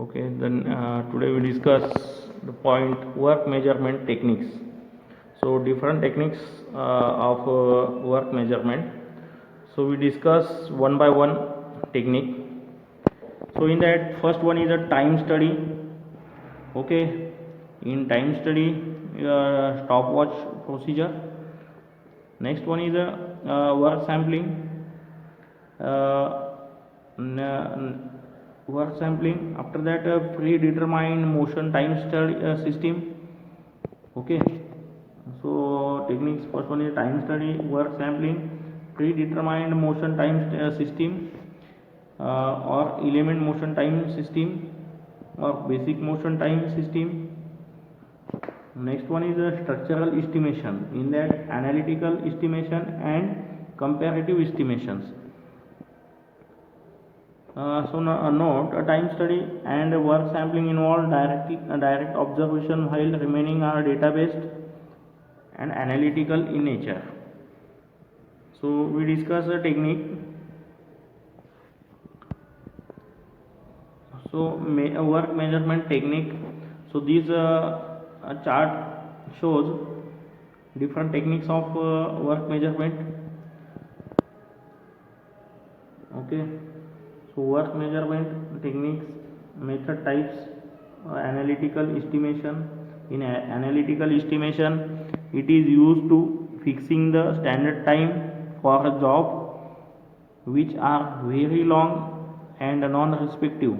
Okay, then today we discuss the point work measurement techniques. So different techniques of work measurement. So we discuss one by one technique. So in that first one is a time study. Okay, in time study stopwatch procedure. Next one is a work sampling. Work sampling. After that, predetermined motion time study system. Okay, so techniques first one is time study, work sampling, predetermined motion time system, or element motion time system, or basic motion time system. Next one is a structural estimation. In that, analytical estimation and comparative estimations. Note, a time study and work sampling involve direct observation while remaining are data-based and analytical in nature. So we discuss the technique. So work measurement technique. So this chart shows different techniques of work measurement. Okay. So work measurement techniques, method types, analytical estimation. In analytical estimation, it is used to fixing the standard time for a job which are very long and non-respective.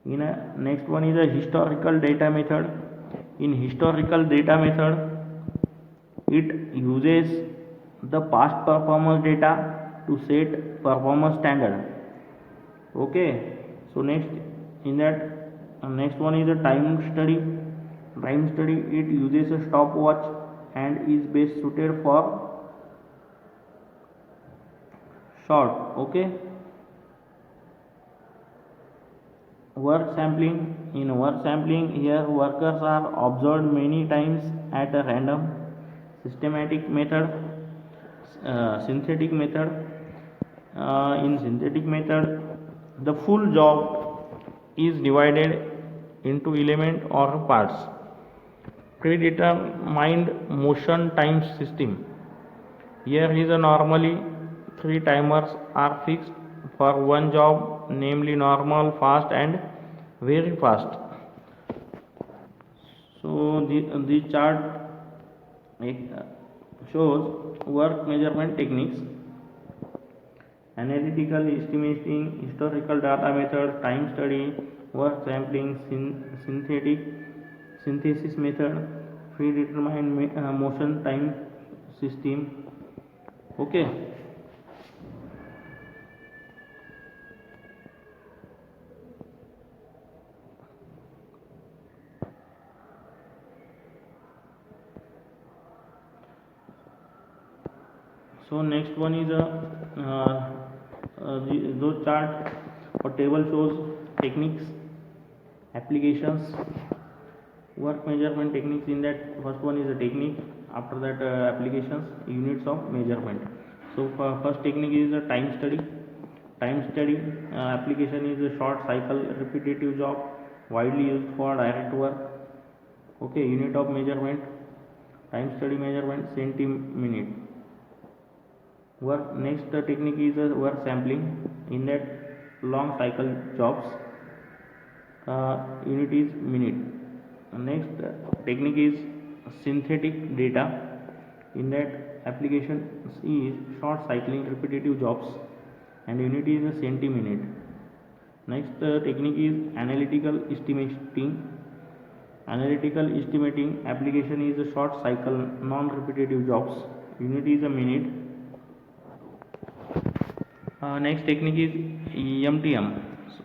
In next one is a historical data method. In historical data method, it uses the past performance data to set performance standard. Okay, so next in that next one is a time study. Time study, it uses a stopwatch and is best suited for short. Okay, work sampling. In work sampling, here workers are observed many times at a random. Systematic method, synthetic method. In synthetic method, the full job is divided into element or parts. Predetermined motion time system. Here is a normally 3 timers are fixed for one job, namely normal, fast and very fast. So the chart shows work measurement techniques. Analytical estimating, historical data method, time study, work sampling, synthesis method, predetermined motion time system. Okay. So next one is those chart or table shows techniques, applications, work measurement techniques. In that first one is a technique. After that, applications, units of measurement. So first technique is a time study. Time study application is a short cycle repetitive job widely used for direct work. Okay, unit of measurement, time study measurement, centiminute. Work next technique is work sampling. In that long cycle jobs, unit is minute. Next technique is synthetic data. In that application is short cycling repetitive jobs and unit is a centiminute. Next technique is analytical estimating. Analytical estimating application is a short cycle non-repetitive jobs, unit is a minute. Next technique is MTM.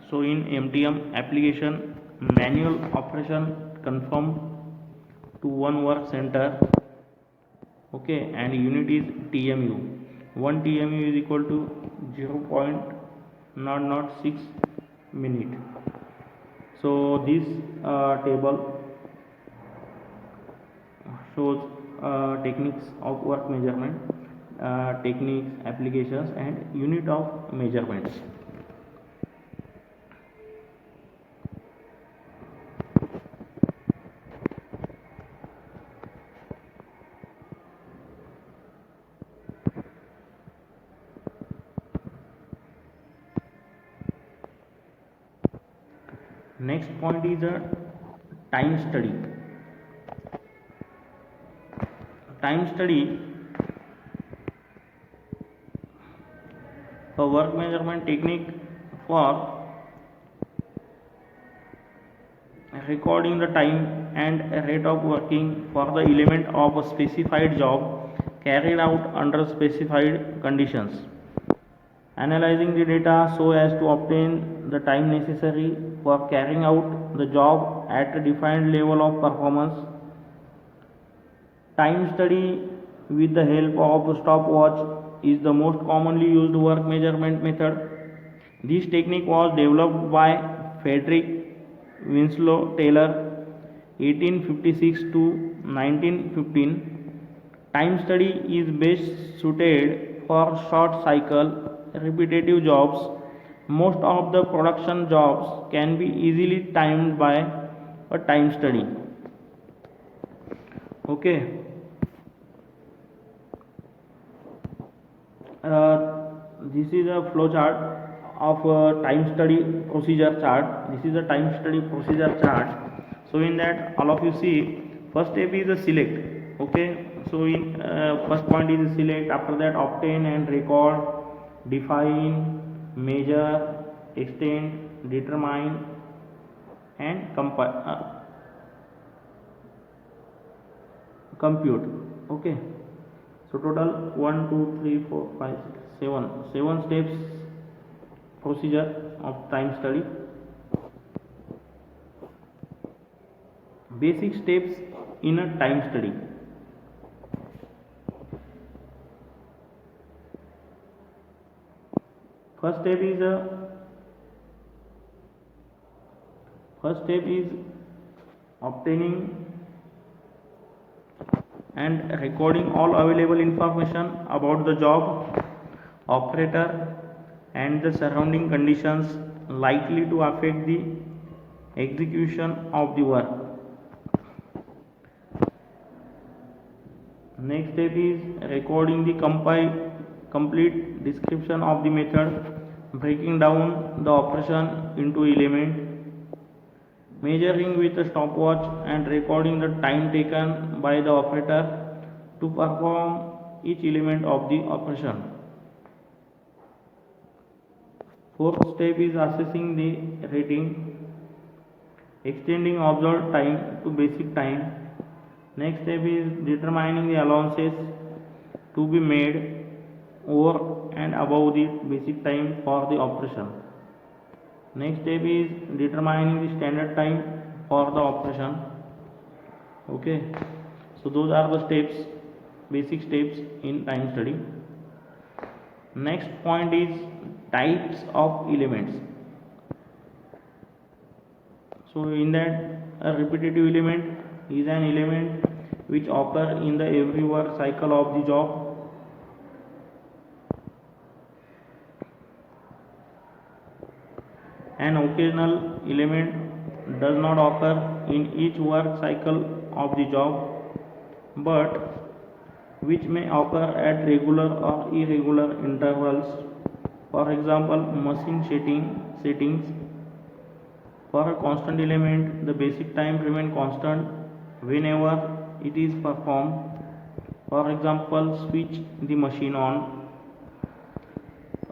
So in MTM application, manual operation conformed to one work center. Okay, and unit is TMU. 1 TMU is equal to 0.006 minute. So this table shows techniques of work measurement, techniques, applications and unit of measurements. Next point is a time study. Time study, a work measurement technique for recording the time and rate of working for the element of a specified job carried out under specified conditions. Analyzing the data so as to obtain the time necessary for carrying out the job at a defined level of performance. Time study with the help of a stopwatch is the most commonly used work measurement method. This technique was developed by Frederick Winslow Taylor 1856 to 1915. Time study is best suited for short cycle repetitive jobs. Most of the production jobs can be easily timed by a time study. Okay. This is a flow chart of a time study procedure chart. This is a time study procedure chart. So in that, all of you see, first step is a select. Okay. So in first point is select. After that, obtain and record, define, measure, extend, determine, and compute. Okay. So total 1 2 3 4 5 6 7 steps procedure of time study. Basic steps in a time study. First step is obtaining and recording all available information about the job, operator, and the surrounding conditions likely to affect the execution of the work. Next step is recording the complete description of the method, breaking down the operation into element, measuring with a stopwatch and recording the time taken by the operator to perform each element of the operation. Fourth step is assessing the rating, extending observed time to basic time. Next step is determining the allowances to be made over and above the basic time for the operation. Next step is determining the standard time for the operation. Okay, so those are the steps, basic steps in time study. Next point is types of elements. So in that, a repetitive element is an element which occur in the every work cycle of the job. An occasional element does not occur in each work cycle of the job, but which may occur at regular or irregular intervals. For example, machine settings. For a constant element, the basic time remains constant whenever it is performed. For example, switch the machine on.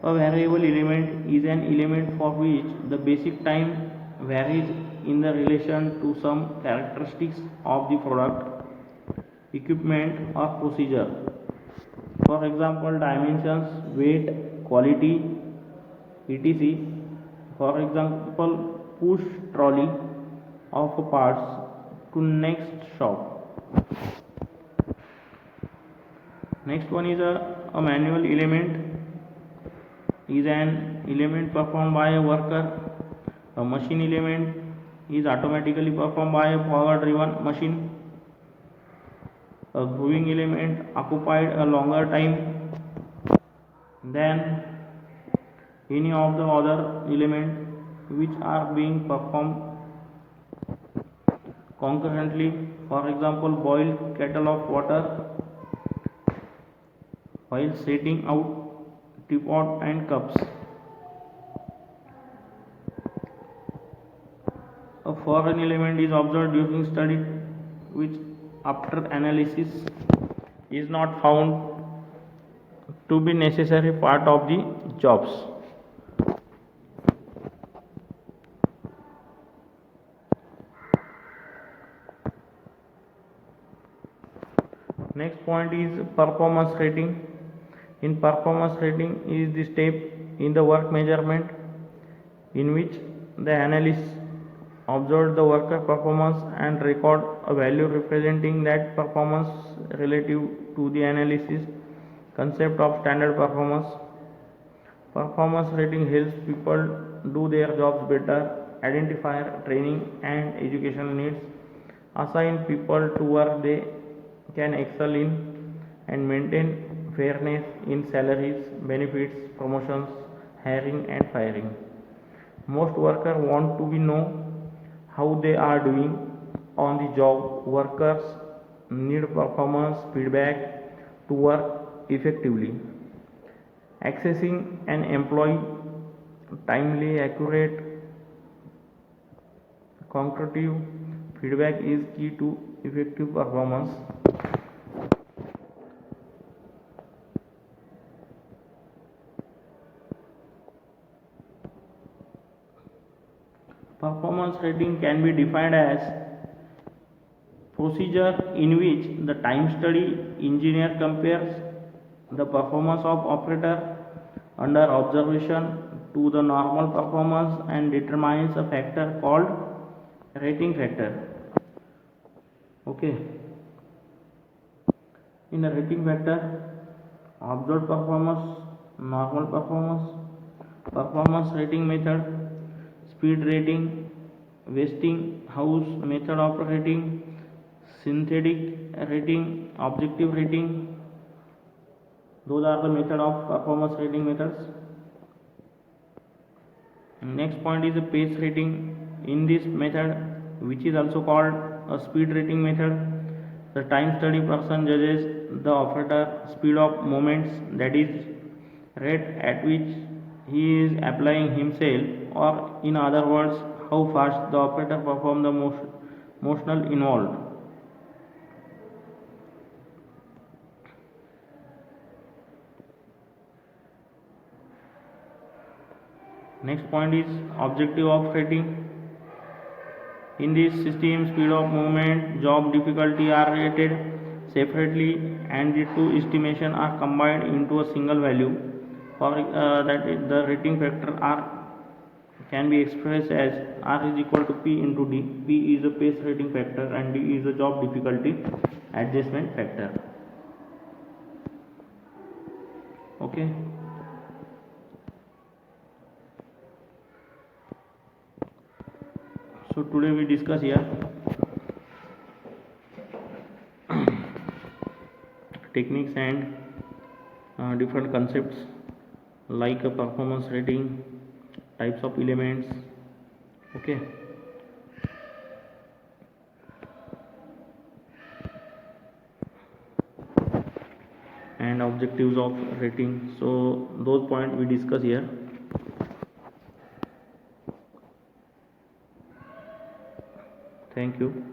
A variable element is an element for which the basic time varies in the relation to some characteristics of the product, equipment, or procedure. For example, dimensions, weight, quality, etc. For example, push trolley of parts to next shop. Next one is a manual element is an element performed by a worker. A machine element is automatically performed by a power driven machine. A grooving element occupied a longer time than any of the other elements which are being performed concurrently. For example, boil kettle of water while setting out teapot and cups. foreign element is observed during study which after analysis is not found to be necessary part of the jobs. Next point is performance rating. In performance rating is the step in the work measurement in which the analyst observe the worker performance and record a value representing that performance relative to the analysis concept of standard performance. Performance rating helps people do their jobs better, identify training and educational needs, assign people to work they can excel in, and maintain fairness in salaries, benefits, promotions, hiring and firing. Most workers want to be know how they are doing on the job. Workers need performance feedback to work effectively. Accessing an employee timely, accurate, constructive feedback is key to effective performance. Performance rating can be defined as procedure in which the time study engineer compares the performance of operator under observation to the normal performance and determines a factor called rating factor. Okay. In a rating factor, observed performance, normal performance, performance rating method, speed rating, Westinghouse method of rating, synthetic rating, objective rating. Those are the method of performance rating methods. Next point is a pace rating. In this method, which is also called a speed rating method, the time study person judges the operator speed of movements, that is rate at which he is applying himself, or in other words how fast the operator performs the motional involved. Next point is objective of rating. In this system, speed of movement, job difficulty are rated separately and the two estimations are combined into a single value. For that the rating factor R can be expressed as R is equal to P into D. P is a pace rating factor and D is a job difficulty adjustment factor. Okay. So today we discuss here techniques and different concepts like a performance rating, types of elements. Okay. And objectives of rating. So those points we discuss here. Thank you.